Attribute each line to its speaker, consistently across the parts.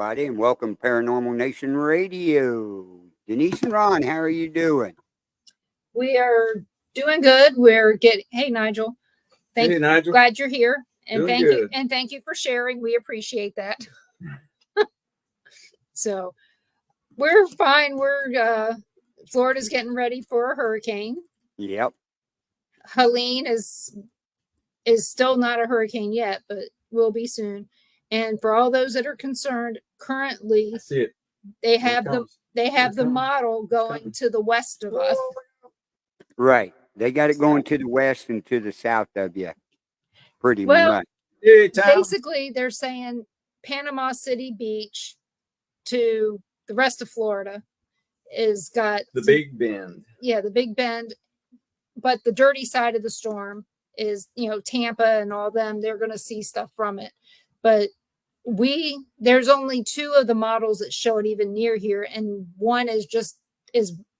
Speaker 1: everybody, and welcome to Paranormal Nation Radio. Denise and Ron, how are you doing?
Speaker 2: We are doing good. Hey Nigel.
Speaker 3: Hey Nigel.
Speaker 2: Glad you're here. And
Speaker 3: Doing good.
Speaker 2: Thank you for sharing. We appreciate that. So we're fine. Florida's getting ready for a hurricane.
Speaker 1: Yep.
Speaker 2: Helene is still not a hurricane yet, but will be soon. And for all those that are concerned, currently they have the model going to the west of us.
Speaker 1: Right. They got it going to the west and to the south of you. Pretty much.
Speaker 2: Basically, they're saying Panama City Beach to the rest of Florida is got
Speaker 3: the Big Bend.
Speaker 2: Yeah, the Big Bend. But the dirty side of the storm is, Tampa and all them. They're going to see stuff from it. But there's only two of the models that show it even near here, and one is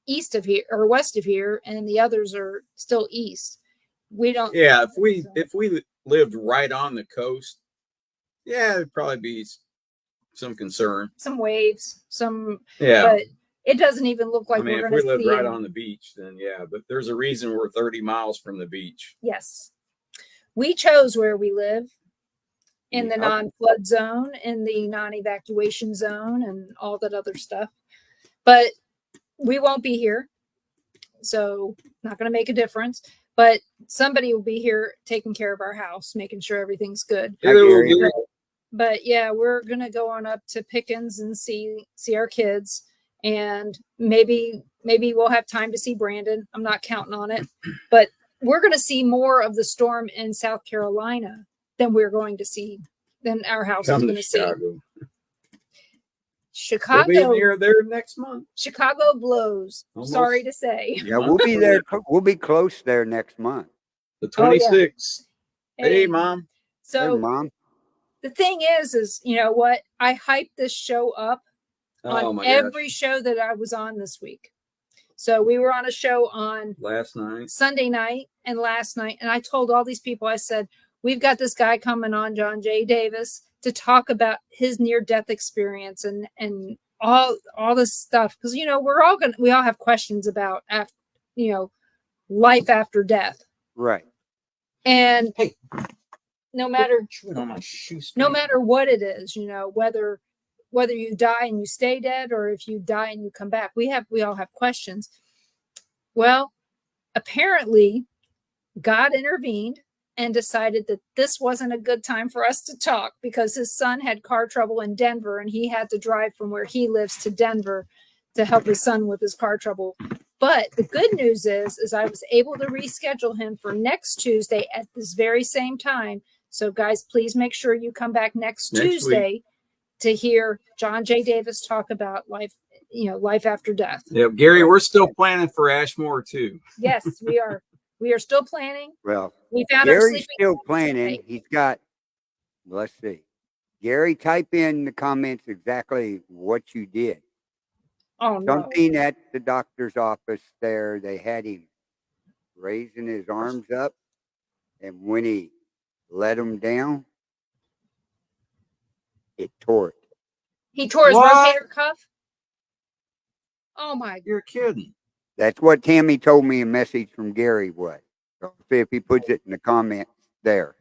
Speaker 2: east of here or west of here, and the others are still east. We don't.
Speaker 3: Yeah, if we lived right on the coast, it'd probably be some concern,
Speaker 2: some waves,
Speaker 3: Yeah,
Speaker 2: but it doesn't even look like we're going to see.
Speaker 3: If we lived right on the beach, then but there's a reason we're 30 miles from the beach.
Speaker 2: Yes, we chose where we live. In the non-flood zone, in the non-evacuation zone, and all that other stuff. But we won't be here. So not going to make a difference. But somebody will be here taking care of our house, making sure everything's good. But yeah, we're going to go on up to Pickens and see our kids. And maybe we'll have time to see Brandon. I'm not counting on it. But we're going to see more of the storm in South Carolina than we're going to see, than our house is going to see. Chicago.
Speaker 3: We'll be near there next month.
Speaker 2: Chicago blows. Almost. Sorry to say.
Speaker 1: Yeah, we'll be there. We'll be close there next month.
Speaker 3: The 26th. Hey, Mom.
Speaker 2: So,
Speaker 1: hey, Mom.
Speaker 2: The thing is, you know what? I hyped this show up on every show that I was on this week. So we were on a show on Sunday night and last night. And I told all these people, I said, we've got this guy coming on, John J. Davis, to talk about his near-death experience and all this stuff. Because, we all have questions about, life after death.
Speaker 1: Right.
Speaker 2: And no matter what it is, whether you die and you stay dead or if you die and you come back, we all have questions. Well, apparently God intervened and decided that this wasn't a good time for us to talk because his son had car trouble in Denver and he had to drive from where he lives to Denver to help his son with his car trouble. But the good news is I was able to reschedule him for next Tuesday at this very same time. So guys, please make sure you come back next Tuesday week to hear John J. Davis talk about life after death.
Speaker 3: Yeah, Gary, we're still planning for Ashmore too.
Speaker 2: Yes, we are. We are still planning.
Speaker 1: Well,
Speaker 2: we found
Speaker 1: Gary's still planning. He's got, let's see. Gary, type in the comments exactly what you did.
Speaker 2: Oh, no.
Speaker 1: Something at the doctor's office there. They had him raising his arms up. And when he let them down, it tore it.
Speaker 2: He tore his rotator cuff? Oh, my.
Speaker 3: You're kidding.
Speaker 1: That's what Tammy told me a message from Gary was. So see if he puts it in the comments there.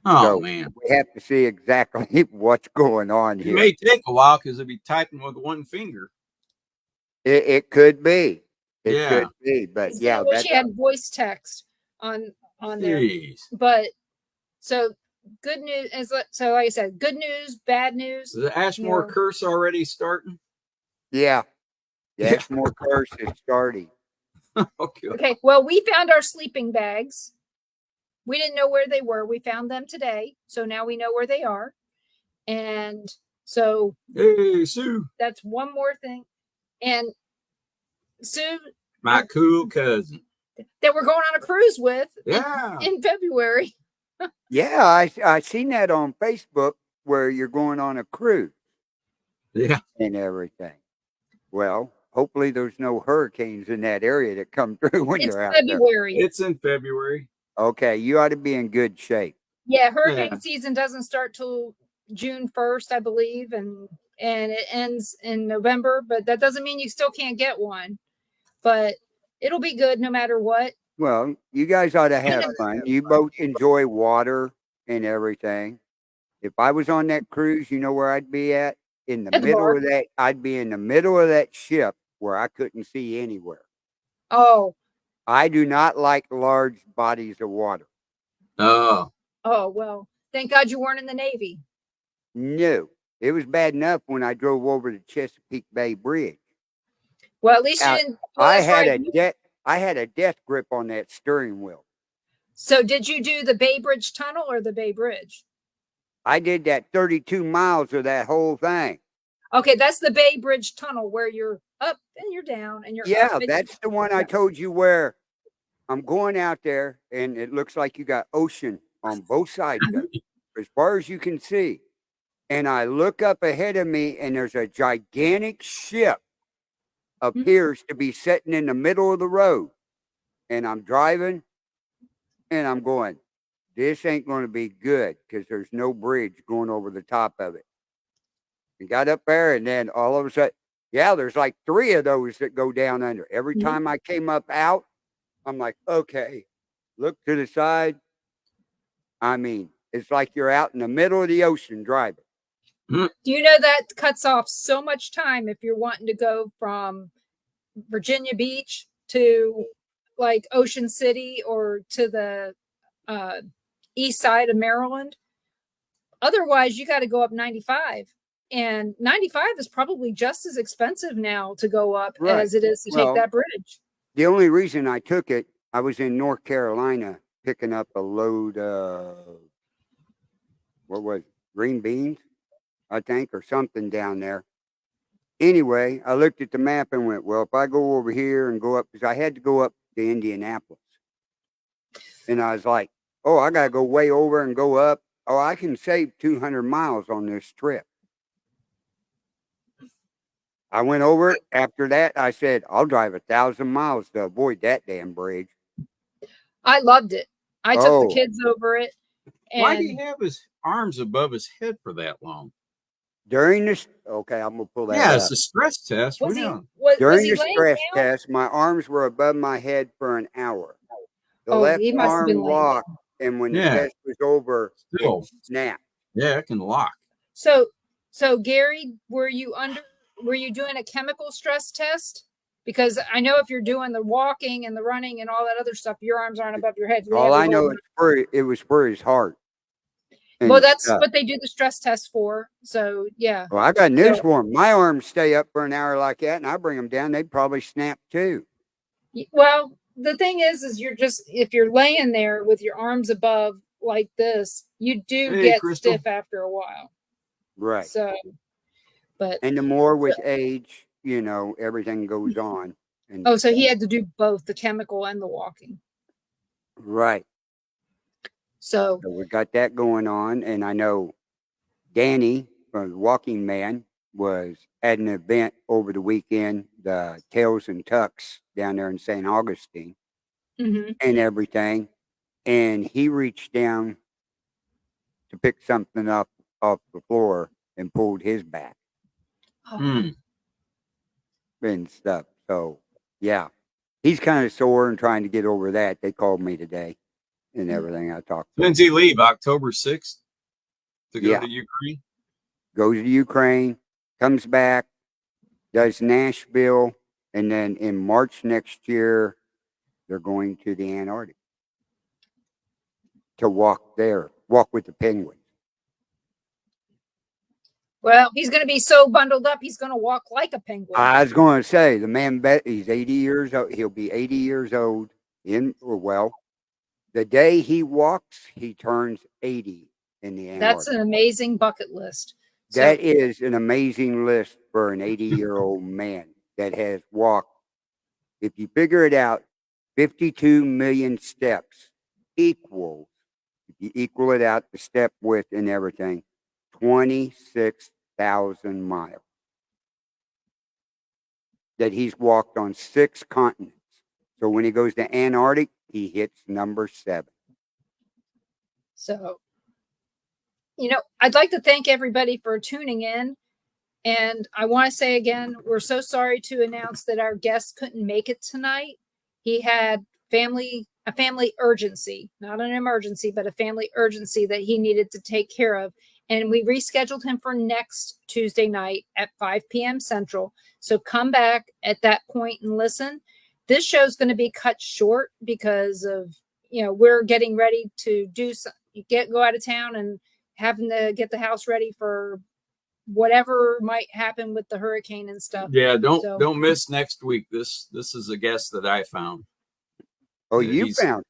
Speaker 3: Oh, man.
Speaker 1: We have to see exactly what's going on here.
Speaker 3: It may take a while because he'll be typing with one finger.
Speaker 1: It could be. It could be. But
Speaker 2: I wish he had voice text on there. But so good news. So like I said, good news, bad news.
Speaker 3: Is the Ashmore curse already starting?
Speaker 1: Yeah. The Ashmore curse is starting.
Speaker 2: Okay. Well, we found our sleeping bags. We didn't know where they were. We found them today. So now we know where they are. And so
Speaker 3: hey, Sue.
Speaker 2: That's one more thing. And Sue,
Speaker 3: my cool cousin
Speaker 2: that we're going on a cruise with in February.
Speaker 1: Yeah, I seen that on Facebook where you're going on a cruise.
Speaker 3: Yeah.
Speaker 1: And everything. Well, hopefully there's no hurricanes in that area that come through when you're out
Speaker 2: February.
Speaker 3: It's in February.
Speaker 1: Okay, you ought to be in good shape.
Speaker 2: Yeah, hurricane season doesn't start till June 1st, I believe, and and it ends in November, but that doesn't mean you still can't get one. But it'll be good no matter what.
Speaker 1: Well, you guys ought to have
Speaker 2: And
Speaker 1: fun. You both enjoy water and everything. If I was on that cruise, you know where I'd be at? In the
Speaker 2: at the
Speaker 1: middle
Speaker 2: bar.
Speaker 1: of that, I'd be in the middle of that ship where I couldn't see anywhere.
Speaker 2: Oh,
Speaker 1: I do not like large bodies of water.
Speaker 3: Oh,
Speaker 2: oh well. Thank God you weren't in the Navy.
Speaker 1: No. It was bad enough when I drove over the Chesapeake Bay Bridge.
Speaker 2: Well, at least you
Speaker 1: Now,
Speaker 2: didn't. Well,
Speaker 1: I
Speaker 2: that's
Speaker 1: had
Speaker 2: right.
Speaker 1: I had a death grip on that steering wheel.
Speaker 2: So, did you do the Bay Bridge Tunnel or the Bay Bridge?
Speaker 1: I did that 32 miles of that whole thing.
Speaker 2: Okay, that's the Bay Bridge Tunnel where you're up and you're down and you're up.
Speaker 1: Yeah,
Speaker 2: And
Speaker 1: that's the one I told you where I'm going out there and it looks like you got ocean on both sides of it, as far as you can see. And I look up ahead of me and there's a gigantic ship appears to be sitting in the middle of the road. And I'm driving and I'm going, this ain't going to be good because there's no bridge going over the top of it. And got up there and then all of a sudden, yeah, there's like 3 of those that go down under. Every time I came up out, I'm like, okay, look to the side. I mean, it's like you're out in the middle of the ocean driving.
Speaker 2: Do you know that cuts off so much time if you're wanting to go from Virginia Beach to like Ocean City or to the east side of Maryland? Otherwise, you got to go up 95. And 95 is probably just as expensive now to go up
Speaker 1: Right.
Speaker 2: as it is to take
Speaker 1: Well,
Speaker 2: that bridge.
Speaker 1: the only reason I took it, I was in North Carolina picking up a load of, what was it, green beans, I think, or something down there. Anyway, I looked at the map and went, well, if I go over here and go up, because I had to go up to Indianapolis. And I was like, oh, I got to go way over and go up. Oh, I can save 200 miles on this trip. I went over it. After that, I said, I'll drive 1,000 miles to avoid that damn bridge.
Speaker 2: I loved it. I took the
Speaker 1: Oh,
Speaker 2: kids over it.
Speaker 3: why do he
Speaker 2: And
Speaker 3: have his arms above his head for that long?
Speaker 1: during this, okay, I'm going to pull that
Speaker 3: Yeah,
Speaker 1: up.
Speaker 3: it's a stress test.
Speaker 2: was he
Speaker 3: Yeah.
Speaker 2: was
Speaker 1: During
Speaker 2: he
Speaker 1: the
Speaker 2: laying
Speaker 1: stress
Speaker 2: down?
Speaker 1: test, my arms were above my head for an hour. The
Speaker 2: Oh,
Speaker 1: left
Speaker 2: he must have been
Speaker 1: arm
Speaker 2: laying
Speaker 1: locked,
Speaker 2: down.
Speaker 1: and when the
Speaker 3: Yeah.
Speaker 1: test was over, it
Speaker 3: Still,
Speaker 1: snapped.
Speaker 3: yeah, it can lock.
Speaker 2: So Gary, were you doing a chemical stress test? Because I know if you're doing the walking and the running and all that other stuff, your arms aren't above your head. You
Speaker 1: All
Speaker 2: have your
Speaker 1: I know
Speaker 2: little,
Speaker 1: is it was for his heart.
Speaker 2: well,
Speaker 1: And
Speaker 2: that's
Speaker 1: stuff.
Speaker 2: what they do the stress test for. So yeah.
Speaker 1: Well, I got news
Speaker 2: So-
Speaker 1: for him. My arms stay up for an hour like that, and I bring them down, they'd probably snap too.
Speaker 2: Well, the thing is you're just, if you're laying there with your arms above like this, you do
Speaker 3: Hey,
Speaker 2: get
Speaker 3: Crystal.
Speaker 2: stiff after a while.
Speaker 1: Right.
Speaker 2: So, but
Speaker 1: And the more with age, you know, everything goes on. And
Speaker 2: oh, so he had to do both the chemical and the walking.
Speaker 1: right.
Speaker 2: So
Speaker 1: So we got that going on. And I know Danny from the Walking Man was at an event over the weekend, the Tails and Tucks down there in St. Augustine
Speaker 2: mhm.
Speaker 1: and everything. And he reached down to pick something up off the floor and pulled his back
Speaker 3: Hmm.
Speaker 1: and stuff. So, yeah, he's kind of sore and trying to get over that. They called me today and everything. I talked to him.
Speaker 3: When's he leave? October 6th to go
Speaker 1: Yeah.
Speaker 3: to Ukraine?
Speaker 1: Goes to Ukraine, comes back, does Nashville, and then in March next year, they're going to the Antarctic to walk with the penguins.
Speaker 2: Well, he's going to be so bundled up, he's going to walk like a penguin.
Speaker 1: I was going to say, the man he's 80 years old. He'll be 80 years old the day he walks, he turns 80 in the Antarctic.
Speaker 2: That's an amazing bucket list.
Speaker 1: That is an amazing list for an 80-year-old man that has walked. If you figure it out, 52 million steps equals, if you equal it out, the step width and everything, 26,000 miles that he's walked on 6 continents. So when he goes to Antarctic, he hits number 7.
Speaker 2: So, I'd like to thank everybody for tuning in. And I want to say again, we're so sorry to announce that our guest couldn't make it tonight. He had a family urgency, not an emergency, but a family urgency that he needed to take care of. And we rescheduled him for next Tuesday night at 5 p.m. Central. So come back at that point and listen. This show's going to be cut short because of, we're getting ready to go out of town and having to get the house ready for whatever might happen with the hurricane and stuff.
Speaker 3: Yeah, don't miss next week. This is a guest that I found.
Speaker 1: Oh, you found?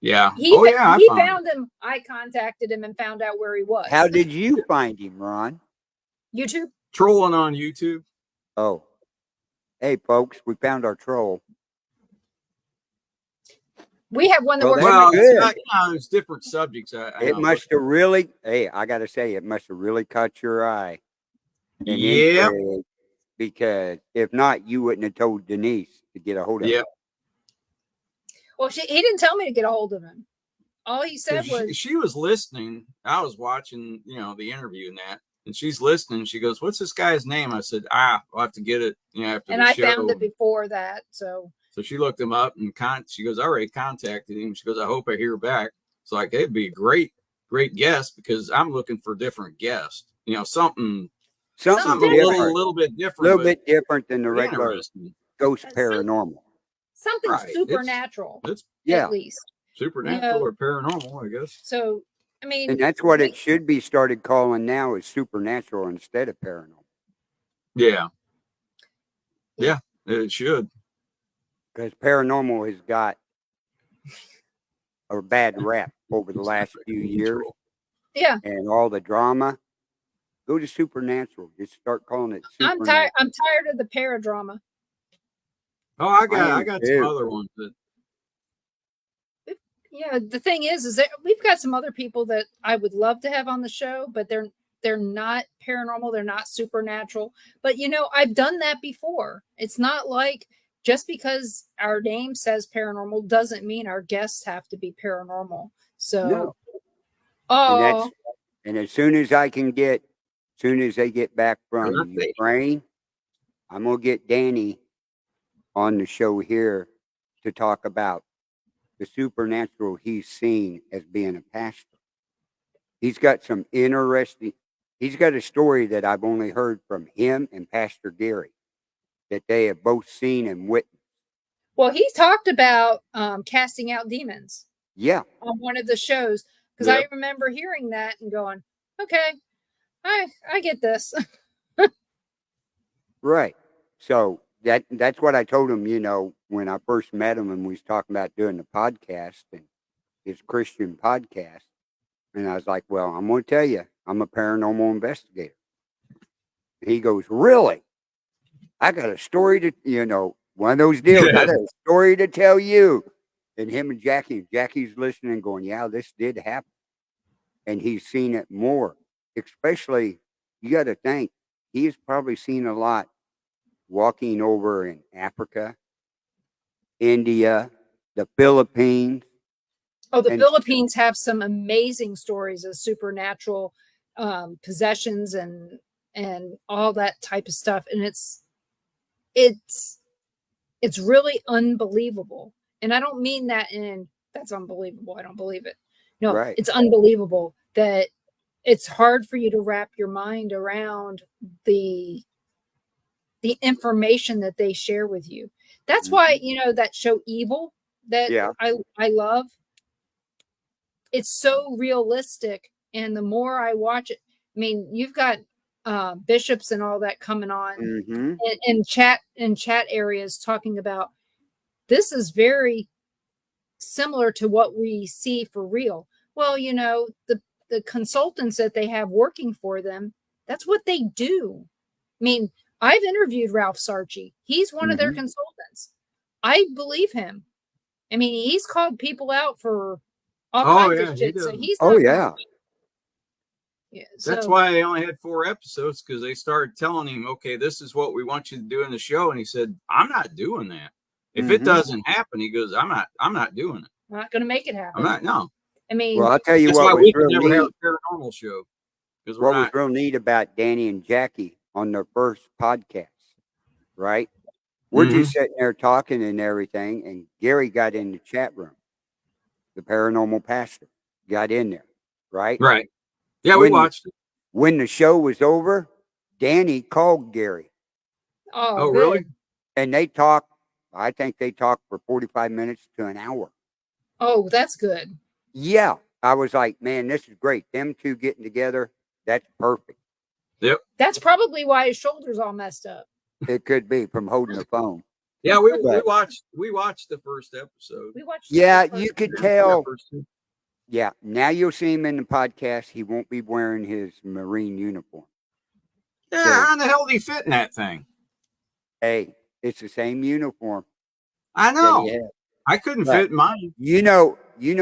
Speaker 3: Yeah.
Speaker 2: He found him. I contacted him and found out where he was.
Speaker 1: How did you find him, Ron?
Speaker 2: YouTube.
Speaker 3: Trolling on YouTube.
Speaker 1: Oh. Hey, folks, we found our troll.
Speaker 2: We have one that works.
Speaker 1: Well,
Speaker 3: it's different subjects.
Speaker 1: It must have really. Hey, I got to say, it must have really caught your eye.
Speaker 3: Yeah.
Speaker 1: Because if not, you wouldn't have told Denise to get a hold of him.
Speaker 2: Well, he didn't tell me to get a hold of him. All he said was
Speaker 3: she was listening. I was watching, the interview and that, and she's listening. She goes, "What's this guy's name?" I said, "I'll have to get it." After
Speaker 2: and
Speaker 3: the
Speaker 2: I
Speaker 3: show.
Speaker 2: Found it before that. So
Speaker 3: she looked him up and she goes, "I already contacted him." She goes, "I hope I hear back." It's like it'd be a great guest because I'm looking for different guests. Something a little bit different.
Speaker 1: A little bit different than the regular ghost paranormal.
Speaker 2: Something supernatural.
Speaker 1: At
Speaker 2: least
Speaker 3: supernatural or paranormal, I guess.
Speaker 2: So, I mean,
Speaker 1: and that's what it should be started calling now is supernatural instead of paranormal.
Speaker 3: Yeah, it should.
Speaker 1: Because paranormal has got a bad rap over the last few years.
Speaker 2: Yeah,
Speaker 1: and all the drama. Go to supernatural. Just start calling it supernatural.
Speaker 2: I'm tired of the paradrama.
Speaker 3: Oh, I got some other ones that.
Speaker 2: Yeah, the thing is that we've got some other people that I would love to have on the show, but they're not paranormal, they're not supernatural. But I've done that before. It's not like just because our name says paranormal doesn't mean our guests have to be paranormal. So,
Speaker 1: no. And as soon as they get back from Ukraine, I'm gonna get Danny on the show here to talk about the supernatural he's seen as being a pastor. He's got a story that I've only heard from him and Pastor Gary that they have both seen and witnessed.
Speaker 2: Well, he talked about casting out demons.
Speaker 1: Yeah.
Speaker 2: On one of the shows. Because I remember hearing that and going, okay, I get this.
Speaker 1: Right. So that's what I told him, when I first met him and we was talking about doing the podcast and his Christian podcast. And I was like, well, I'm going to tell you, I'm a paranormal investigator. And he goes, really? I got a story to, one of those deals. I got a story to tell you. And him and Jackie's listening going, yeah, this did happen. And he's seen it more. Especially, you got to think, he's probably seen a lot walking over in Africa, India, the Philippines.
Speaker 2: Oh, the Philippines have some amazing stories of supernatural possessions and all that type of stuff. And it's really unbelievable. And I don't mean that that's unbelievable. I don't believe it. No, It's unbelievable that it's hard for you to wrap your mind around the information that they share with you. That's why, that show Evil that I love. It's so realistic. And the more I watch it, I mean, you've got bishops and all that coming on in chat areas talking about this is very similar to what we see for real. Well, the consultants that they have working for them, that's what they do. I mean, I've interviewed Ralph Sarchi. He's one of their consultants. I believe him. I mean, he's called people out for all kinds of shit. So he's
Speaker 3: that's why they only had 4 episodes, because they started telling him, okay, this is what we want you to do in the show. And he said, I'm not doing that. If it doesn't happen, he goes, I'm not doing it.
Speaker 2: I'm not going to make it happen.
Speaker 3: I'm not. No.
Speaker 2: I mean,
Speaker 1: well, I'll tell you
Speaker 3: that's
Speaker 1: what
Speaker 3: why
Speaker 1: was
Speaker 3: we
Speaker 1: real
Speaker 3: never
Speaker 1: neat.
Speaker 3: have a paranormal show.
Speaker 1: What was real neat about Danny and Jackie on their first podcast, right? We're just sitting there talking and everything, and Gary got in the chat room. The paranormal pastor got in there, right?
Speaker 3: Right. Yeah, we
Speaker 1: When
Speaker 3: watched it.
Speaker 1: When the show was over, Danny called Gary,
Speaker 2: Oh,
Speaker 3: Oh, really?
Speaker 2: good.
Speaker 1: and they talked. I think they talked for 45 minutes to an hour.
Speaker 2: Oh, that's good.
Speaker 1: Yeah, I was like, man, this is great. Them two getting together, that's perfect.
Speaker 3: Yep.
Speaker 2: That's probably why his shoulder's all messed up.
Speaker 1: It could be from holding the phone.
Speaker 3: Yeah, we
Speaker 1: But-
Speaker 3: watched the first episode.
Speaker 2: We watched.
Speaker 1: Yeah,
Speaker 2: the first
Speaker 1: you could
Speaker 2: one.
Speaker 1: tell.
Speaker 3: First two.
Speaker 1: Yeah, now you'll see him in the podcast. He won't be wearing his Marine uniform.
Speaker 3: Yeah, how in the hell did he fit in that thing?
Speaker 1: Hey, it's the same uniform.
Speaker 3: I
Speaker 1: that
Speaker 3: know.
Speaker 1: he had.
Speaker 3: I couldn't
Speaker 1: Right.
Speaker 3: fit mine.
Speaker 1: You know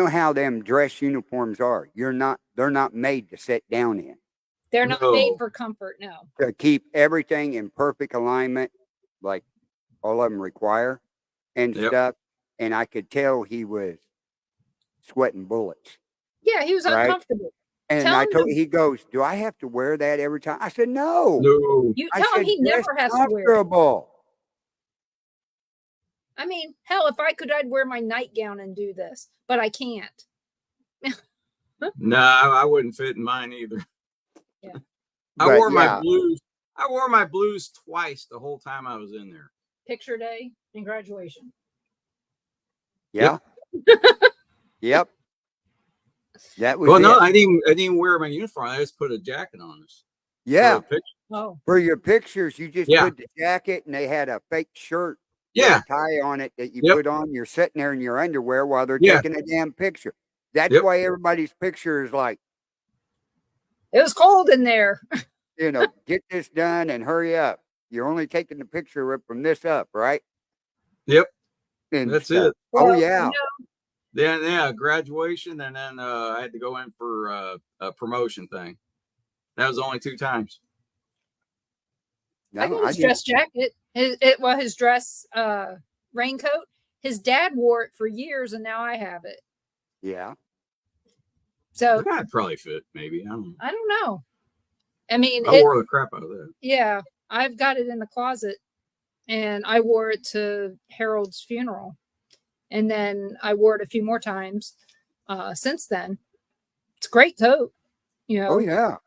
Speaker 1: how them dress uniforms are. They're not made to sit down in.
Speaker 2: They're not
Speaker 3: No.
Speaker 2: made for comfort. No.
Speaker 1: To keep everything in perfect alignment, like all of them require and
Speaker 3: Yep.
Speaker 1: stuff. And I could tell he was sweating bullets.
Speaker 2: Yeah, he was
Speaker 1: Right.
Speaker 2: uncomfortable.
Speaker 1: And
Speaker 2: Tell
Speaker 1: I
Speaker 2: him
Speaker 1: told he goes, do I have to wear that every time? I said, no.
Speaker 3: No.
Speaker 2: You
Speaker 1: I
Speaker 2: tell him
Speaker 1: said,
Speaker 2: he
Speaker 1: "Dress
Speaker 2: never has to wear it.
Speaker 1: comfortable."
Speaker 2: I mean, hell, if I could, I'd wear my nightgown and do this, but I can't.
Speaker 3: No, I wouldn't fit in mine either.
Speaker 2: Yeah.
Speaker 3: I
Speaker 1: But
Speaker 3: wore my
Speaker 1: yeah,
Speaker 3: blues. I wore my blues twice the whole time I was in there.
Speaker 2: Picture day and graduation.
Speaker 1: yeah. Yep. That was
Speaker 3: Well, no,
Speaker 1: it.
Speaker 3: I didn't wear my uniform. I just put a jacket on us.
Speaker 1: Yeah.
Speaker 3: For a picture.
Speaker 2: Oh,
Speaker 1: For your pictures, you just
Speaker 3: Yeah.
Speaker 1: put the jacket and they had a fake shirt
Speaker 3: Yeah.
Speaker 1: with a tie on it that you
Speaker 3: Yep.
Speaker 1: put on. You're sitting there in your underwear while they're
Speaker 3: Yeah.
Speaker 1: taking a damn picture. That's
Speaker 3: Yep.
Speaker 1: why everybody's picture is like,
Speaker 2: it was cold in there.
Speaker 1: get this done and hurry up. You're only taking the picture from this up, right?
Speaker 3: Yep.
Speaker 1: And
Speaker 3: That's
Speaker 1: stuff.
Speaker 3: it.
Speaker 1: Oh,
Speaker 2: Well,
Speaker 1: yeah.
Speaker 3: Then graduation, and then I had to go in for a promotion thing. That was only 2 times.
Speaker 2: I
Speaker 1: No,
Speaker 2: got his dress jacket. His dress raincoat. His dad wore it for years, and now I have it.
Speaker 1: yeah.
Speaker 2: So
Speaker 3: That'd probably fit, maybe. I don't know.
Speaker 2: I don't know. I mean,
Speaker 3: I wore the crap out of that.
Speaker 2: yeah, I've got it in the closet, and I wore it to Harold's funeral, and then I wore it a few more times since then. It's a great coat,
Speaker 1: Oh, yeah.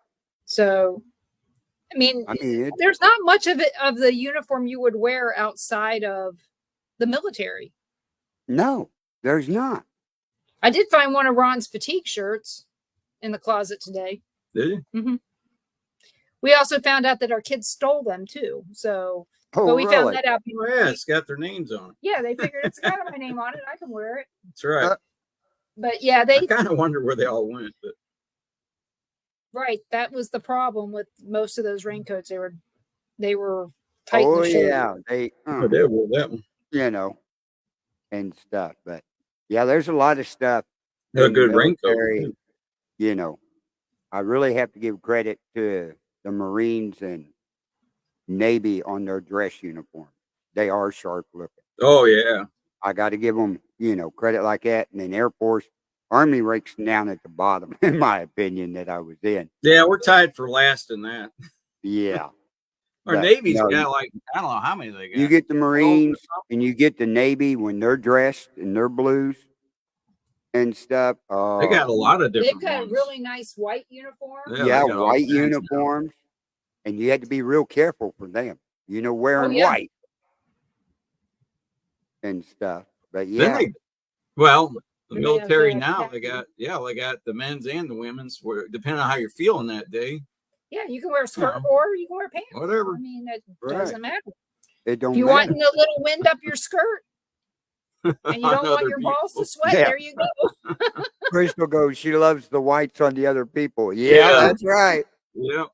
Speaker 2: So, I mean, there's not much of the uniform you would wear outside of the military.
Speaker 1: No, there's not.
Speaker 2: I did find one of Ron's fatigue shirts in the closet today.
Speaker 3: Did you?
Speaker 2: Mm-hmm. We also found out that our kids stole them too. So,
Speaker 1: Oh,
Speaker 2: but we found
Speaker 1: really?
Speaker 2: that out.
Speaker 3: Oh, yeah, it's got their names on it.
Speaker 2: Yeah, they figured it's got my name on it. I can wear it.
Speaker 3: That's right.
Speaker 2: But yeah,
Speaker 3: I kind of wonder where they all went. But
Speaker 2: right. That was the problem with most of those raincoats. They were tight.
Speaker 1: Oh,
Speaker 2: in the shoulder.
Speaker 1: yeah. They
Speaker 3: wore that one.
Speaker 1: And stuff. But yeah, there's a lot of stuff.
Speaker 3: A
Speaker 1: in the
Speaker 3: good
Speaker 1: military,
Speaker 3: raincoat.
Speaker 1: I really have to give credit to the Marines and Navy on their dress uniform. They are sharp looking.
Speaker 3: Oh, yeah.
Speaker 1: I got to give them, credit like that. And then Air Force, Army ranks down at the bottom, in my opinion, that I was in.
Speaker 3: Yeah, we're tied for last in that.
Speaker 1: Yeah.
Speaker 3: Our
Speaker 1: But,
Speaker 3: Navy's got like, I don't know how many they got.
Speaker 1: You get the Marines and you get the Navy when they're dressed in their blues and stuff.
Speaker 3: They got a lot of different
Speaker 2: They've got
Speaker 3: ones.
Speaker 2: really nice white uniforms.
Speaker 3: Yeah,
Speaker 1: Yeah,
Speaker 3: they got all
Speaker 1: white
Speaker 3: kinds of stuff.
Speaker 1: uniforms. And you had to be real careful for them, wearing
Speaker 2: yeah.
Speaker 1: white and stuff. But
Speaker 3: Then
Speaker 1: yeah,
Speaker 3: the
Speaker 2: They have
Speaker 3: military
Speaker 2: the
Speaker 3: now,
Speaker 2: khaki.
Speaker 3: they got the men's and the women's, where depending on how you're feeling that day.
Speaker 2: Yeah, you can wear a skirt or you can wear pants.
Speaker 3: Whatever.
Speaker 2: I mean, it
Speaker 1: Right.
Speaker 2: doesn't matter.
Speaker 1: it don't
Speaker 2: If you
Speaker 1: matter.
Speaker 2: want a little wind up your skirt and you don't
Speaker 3: On
Speaker 2: want
Speaker 3: other
Speaker 2: your balls
Speaker 3: people.
Speaker 2: to sweat,
Speaker 1: Yeah.
Speaker 2: there you go.
Speaker 1: Crystal goes, she loves the whites on the other people. Yeah,
Speaker 3: Yeah.
Speaker 1: that's right.
Speaker 3: Yep.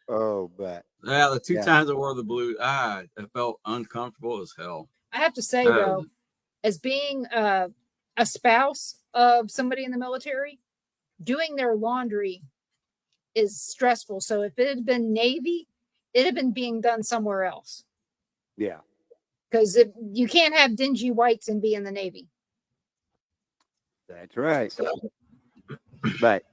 Speaker 1: Oh, but
Speaker 3: Yeah, the 2
Speaker 1: Yeah.
Speaker 3: times I wore the blue, I felt uncomfortable as hell.
Speaker 2: I have to say though, as being a spouse of somebody in the military, doing their laundry is stressful. So if it had been Navy, it had been being done somewhere else.
Speaker 1: yeah,
Speaker 2: Because if you can't have dingy whites and be in the Navy.
Speaker 1: that's right. But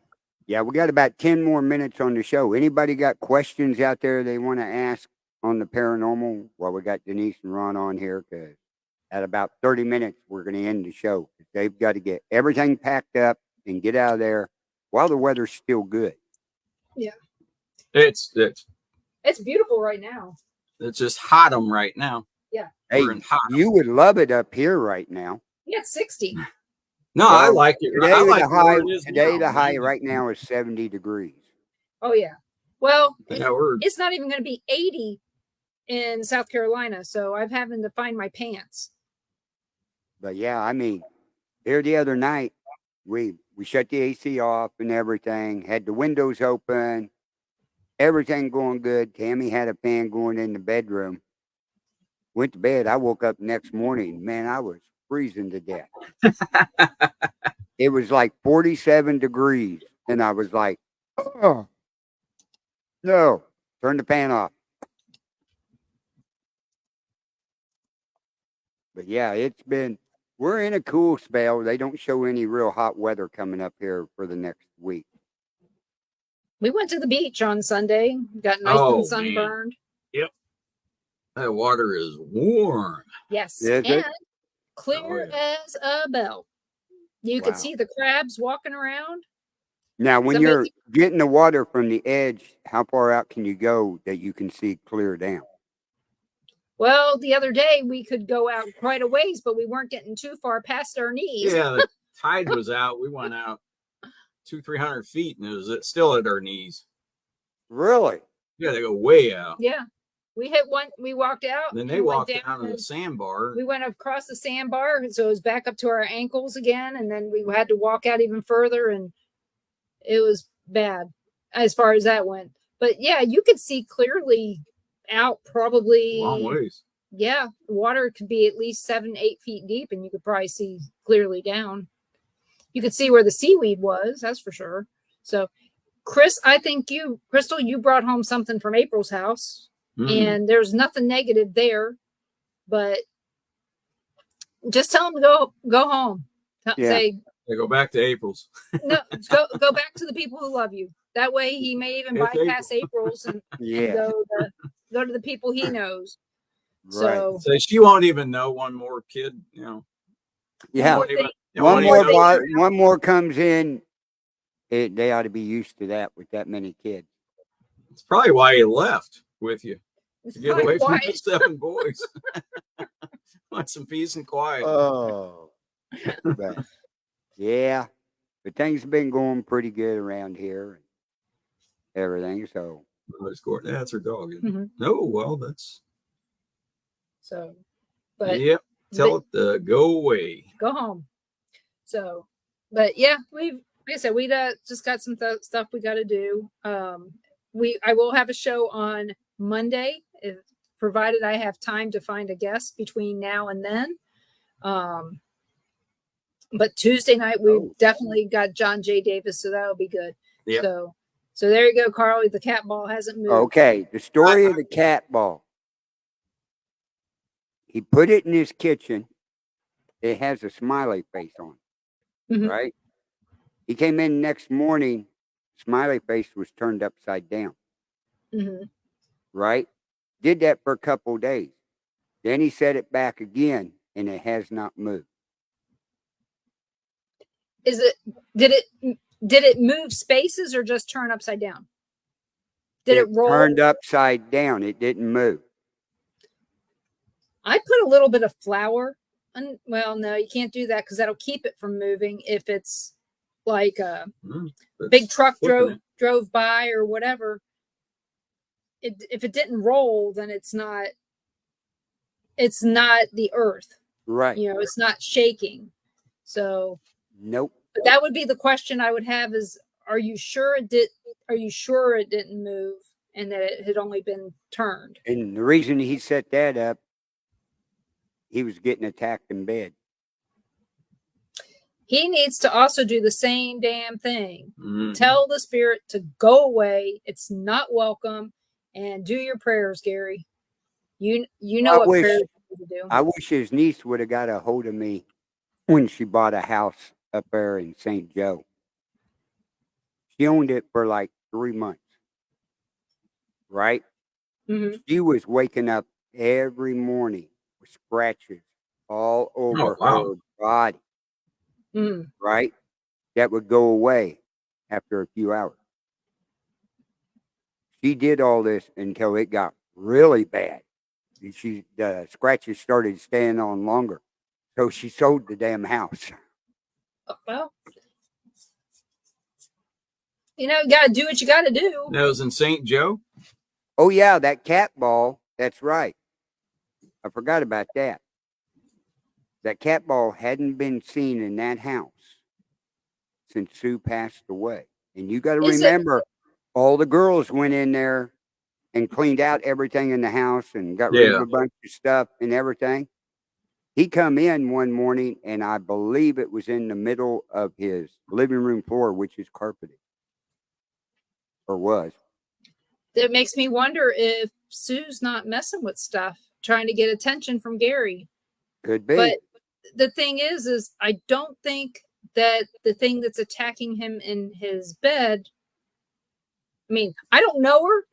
Speaker 1: Yeah, we got about 10 more minutes on the show. Anybody got questions out there they want to ask on the paranormal? Well, we got Denise and Ron on here because at about 30 minutes, we're going to end the show. They've got to get everything packed up and get out of there while the weather's still good.
Speaker 2: Yeah.
Speaker 3: It's
Speaker 2: beautiful right now.
Speaker 3: It's just hot right now.
Speaker 2: Yeah.
Speaker 1: Hey, you would love it up here right now.
Speaker 2: Yeah, it's 60.
Speaker 3: No, well, I like it.
Speaker 1: Today,
Speaker 3: I like
Speaker 1: the high right now is 70 degrees.
Speaker 2: Oh, yeah. Well,
Speaker 3: yeah,
Speaker 2: it's not even going to be 80 in South Carolina, so I'm having to find my pants.
Speaker 1: But yeah, I mean, here the other night, we shut the AC off and everything, had the windows open, everything going good. Tammy had a fan going in the bedroom. Went to bed. I woke up next morning. Man, I was freezing to death. It was like 47 degrees. And I was like, oh, no, turn the fan off. But yeah, we're in a cool spell. They don't show any real hot weather coming up here for the next week.
Speaker 2: We went to the beach on Sunday, got nice and sunburned.
Speaker 3: Man. Yep. That water is warm.
Speaker 2: Yes. And clear as a bell. You could see the crabs walking around.
Speaker 1: Now, when you're getting the water from the edge, how far out can you go that you can see clear down?
Speaker 2: Well, the other day we could go out quite a ways, but we weren't getting too far past our knees.
Speaker 3: Yeah, the tide was out. We went out 200-300 feet, and it was still at our knees.
Speaker 1: Really?
Speaker 3: Yeah, they go way out.
Speaker 2: Yeah. We hit one, we walked out.
Speaker 3: Then they walked down to the sandbar.
Speaker 2: We went across the sandbar, so it was back up to our ankles again, and then we had to walk out even further, and it was bad as far as that went. But yeah, you could see clearly out probably
Speaker 3: long ways.
Speaker 2: Yeah, the water could be at least 7-8 feet deep, and you could probably see clearly down. You could see where the seaweed was, that's for sure. So, Chris, I think Crystal, you brought home something from April's house. And there's nothing negative there, but just tell them to go home. Say,
Speaker 3: go back to April's.
Speaker 2: No, go back to the people who love you. That way, he may even bypass April's and go to the people he knows.
Speaker 1: Right.
Speaker 2: So
Speaker 3: she won't even know one more kid. You know.
Speaker 1: Yeah. One more comes in. They ought to be used to that with that many kids.
Speaker 3: It's probably why he left with you.
Speaker 2: It's
Speaker 3: to get away from the 7 boys. Want some peace and quiet.
Speaker 1: Oh. But, yeah. But things have been going pretty good around here and everything. So
Speaker 3: that's her dog. No, well, that's
Speaker 2: so. But
Speaker 3: tell it to go away.
Speaker 2: Go home. So, but yeah, like I said, we just got some stuff we got to do. I will have a show on Monday, provided I have time to find a guest between now and then. But Tuesday night we've definitely got John J. Davis, so that'll be good.
Speaker 3: Yep.
Speaker 2: So there you go, Carl. The cat ball hasn't moved.
Speaker 1: Okay, the story of the cat ball. He put it in his kitchen. It has a smiley face on it, right? He came in next morning. Smiley face was turned upside down. Right? Did that for a couple of days. Then he set it back again, and it has not moved.
Speaker 2: Did it move spaces or just turn upside down? Did it roll?
Speaker 1: Turned upside down. It didn't move.
Speaker 2: I put a little bit of flour. Well, no, you can't do that because that'll keep it from moving. If it's like a big truck drove by or whatever, if it didn't roll, then it's not the earth,
Speaker 1: right?
Speaker 2: It's not shaking. So
Speaker 1: nope.
Speaker 2: But that would be the question I would have: is are you sure it did? Are you sure it didn't move and that it had only been turned?
Speaker 1: And the reason he set that up, he was getting attacked in bed.
Speaker 2: He needs to also do the same damn thing. Tell the spirit to go away. It's not welcome. And do your prayers, Gary. You know what prayers you need to do.
Speaker 1: I wish his niece would have got a hold of me when she bought a house up there in St. Joe. She owned it for like 3 months, right?
Speaker 2: Hmm.
Speaker 1: She was waking up every morning with scratches all over
Speaker 3: wow.
Speaker 1: her body,
Speaker 2: Mm.
Speaker 1: right? That would go away after a few hours. She did all this until it got really bad. The scratches started staying on longer. So she sold the damn house.
Speaker 2: Well, you got to do what you got to do.
Speaker 3: That was in St. Joe.
Speaker 1: Oh, yeah, that cat ball. That's right. I forgot about that. That cat ball hadn't been seen in that house since Sue passed away. And you got to
Speaker 2: Is it?
Speaker 1: remember, all the girls went in there and cleaned out everything in the house and got rid of
Speaker 3: Yeah.
Speaker 1: a bunch of stuff and everything. He come in one morning, and I believe it was in the middle of his living room floor, which is carpeted, or was.
Speaker 2: It makes me wonder if Sue's not messing with stuff, trying to get attention from Gary.
Speaker 1: Could be.
Speaker 2: But the thing is I don't think that the thing that's attacking him in his bed. I mean, I don't know her.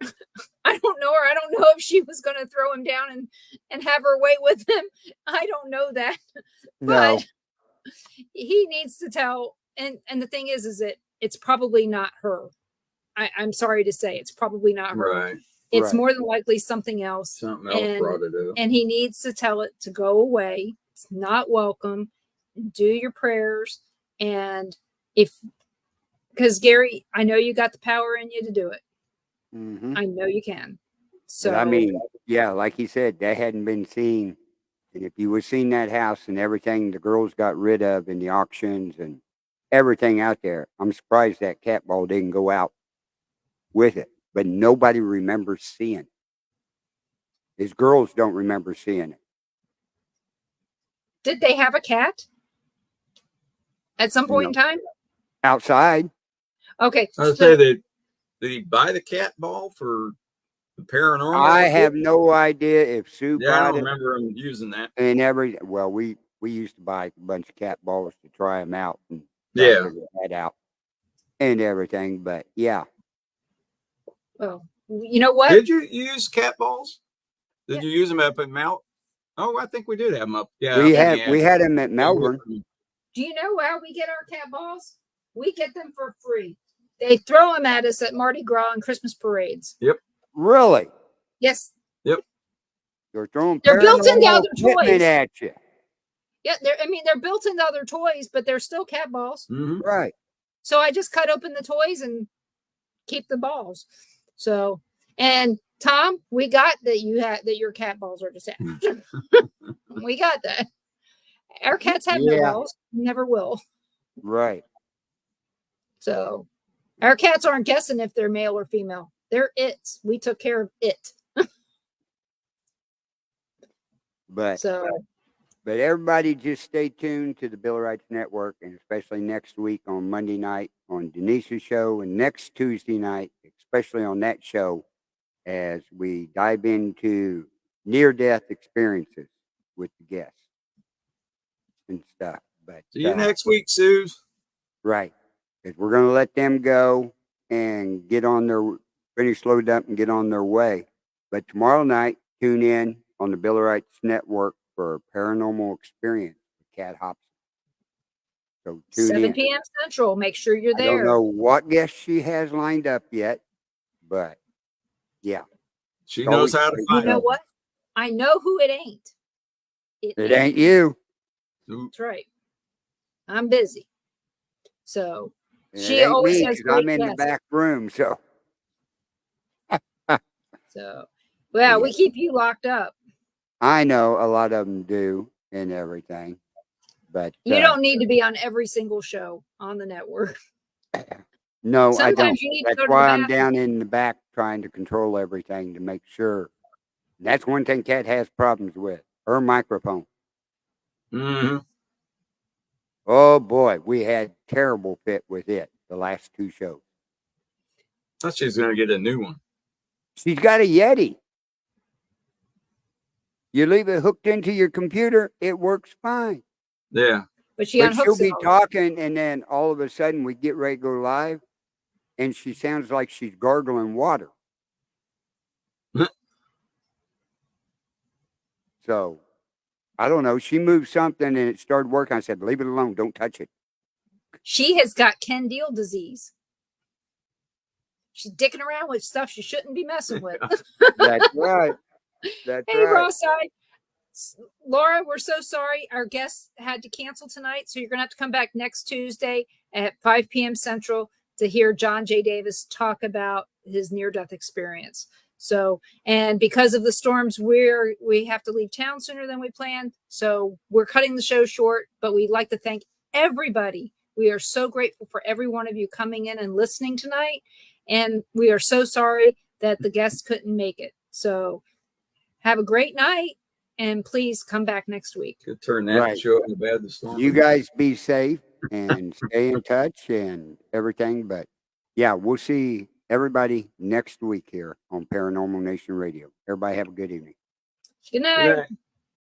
Speaker 2: I don't know her. I don't know if she was going to throw him down and have her way with him. I don't know that.
Speaker 1: No.
Speaker 2: But he needs to tell. And the thing is that it's probably not her. I'm sorry to say, it's probably not her.
Speaker 3: Right.
Speaker 2: It's
Speaker 1: Right.
Speaker 2: more than likely something else.
Speaker 3: Something else brought it up.
Speaker 2: And he needs to tell it to go away. It's not welcome. Do your prayers. And because Gary, I know you got the power in you to do it.
Speaker 1: Mm-hmm.
Speaker 2: I know you can. So,
Speaker 1: But I mean, yeah, like he said, that hadn't been seen. And if you would seen that house and everything the girls got rid of in the auctions and everything out there, I'm surprised that cat ball didn't go out with it. But nobody remembers seeing it. His girls don't remember seeing it.
Speaker 2: did they have a cat at some point in time?
Speaker 1: Outside.
Speaker 2: Okay.
Speaker 3: I would say that did he buy the cat ball for the paranormal?
Speaker 1: I have no idea if Sue
Speaker 3: Yeah, I
Speaker 1: bought
Speaker 3: don't
Speaker 1: it.
Speaker 3: remember him using that.
Speaker 1: And we used to buy a bunch of cat balls to try them out and
Speaker 3: Yeah.
Speaker 1: figure that out and everything. But yeah,
Speaker 2: Well, you know what?
Speaker 3: Did you use cat balls? Did you use them up at Mount? Oh, I think we did have them up. Yeah,
Speaker 1: we had them at Melbourne.
Speaker 2: Do you know how we get our cat balls? We get them for free. They throw them at us at Mardi Gras and Christmas parades.
Speaker 3: Yep.
Speaker 1: Really?
Speaker 2: Yes.
Speaker 3: Yep.
Speaker 1: They're throwing
Speaker 2: They're built into
Speaker 1: paranormal
Speaker 2: other
Speaker 1: equipment
Speaker 2: toys.
Speaker 1: at you.
Speaker 2: Yeah, they're built into other toys, but they're still cat balls.
Speaker 3: Mm-hmm.
Speaker 1: Right.
Speaker 2: So I just cut open the toys and keep the balls. So, and Tom, we got that your cat balls are just we got that. Our cats have no balls, never will.
Speaker 1: Right.
Speaker 2: So our cats aren't guessing if they're male or female. They're its. We took care of it.
Speaker 1: But
Speaker 2: So
Speaker 1: everybody just stay tuned to the Bill Wrights Network, and especially next week on Monday night on Denise's show, and next Tuesday night, especially on that show, as we dive into near-death experiences with the guests and stuff. But
Speaker 3: See you next week, Suze.
Speaker 1: right, because we're going to let them go and finish load up and get on their way. But tomorrow night, tune in on the Bill Wrights Network for Paranormal Experience with Kat Hobson. So tune
Speaker 2: 7
Speaker 1: in.
Speaker 2: p.m. Central. Make sure you're
Speaker 1: I don't
Speaker 2: there.
Speaker 1: know what guests she has lined up yet, but yeah.
Speaker 3: She knows how to find
Speaker 2: You know
Speaker 3: it.
Speaker 2: what? I know who it ain't.
Speaker 1: It ain't you.
Speaker 2: That's right. I'm busy. So
Speaker 1: It
Speaker 2: she
Speaker 1: ain't
Speaker 2: always
Speaker 1: me,
Speaker 2: has
Speaker 1: 'cause
Speaker 2: great
Speaker 1: I'm in the
Speaker 2: guests.
Speaker 1: back room, so.
Speaker 2: So, well,
Speaker 1: Yeah.
Speaker 2: we keep you locked up.
Speaker 1: I know a lot of them do and everything, but
Speaker 2: You don't need to be on every single show on the network.
Speaker 1: no, I
Speaker 2: Sometimes
Speaker 1: don't.
Speaker 2: you need to
Speaker 1: That's
Speaker 2: go to the
Speaker 1: why I'm
Speaker 2: bathroom.
Speaker 1: down in the back trying to control everything to make sure. That's one thing Kat has problems with, her microphone.
Speaker 3: Mm-hmm.
Speaker 1: Oh boy, we had terrible fit with it the last 2 shows.
Speaker 3: Thought she was going to get a new one.
Speaker 1: She's got a Yeti. You leave it hooked into your computer, it works fine.
Speaker 3: Yeah.
Speaker 2: But she
Speaker 1: But she'll
Speaker 2: unhooks
Speaker 1: be
Speaker 2: it.
Speaker 1: talking, and then all of a sudden we get ready to go live, and she sounds like she's gargling water. So I don't know. She moved something and it started working. I said, leave it alone. Don't touch it.
Speaker 2: She has got Candile disease. She's dicking around with stuff she shouldn't be messing with.
Speaker 1: That's right. That's
Speaker 2: Hey,
Speaker 1: right.
Speaker 2: Rosside. Laura, we're so sorry. Our guest had to cancel tonight, so you're going to have to come back next Tuesday at 5 p.m. Central to hear John J. Davis talk about his near-death experience. So, and because of the storms, we have to leave town sooner than we planned. So we're cutting the show short, but we'd like to thank everybody. We are so grateful for every one of you coming in and listening tonight. And we are so sorry that the guests couldn't make it. So have a great night. And please come back next week.
Speaker 3: Could turn that show into bad the storm.
Speaker 1: You guys be safe and stay in touch and everything. But yeah, we'll see everybody next week here on Paranormal Nation Radio. Everybody have a good evening.
Speaker 2: Good night.
Speaker 3: Good night.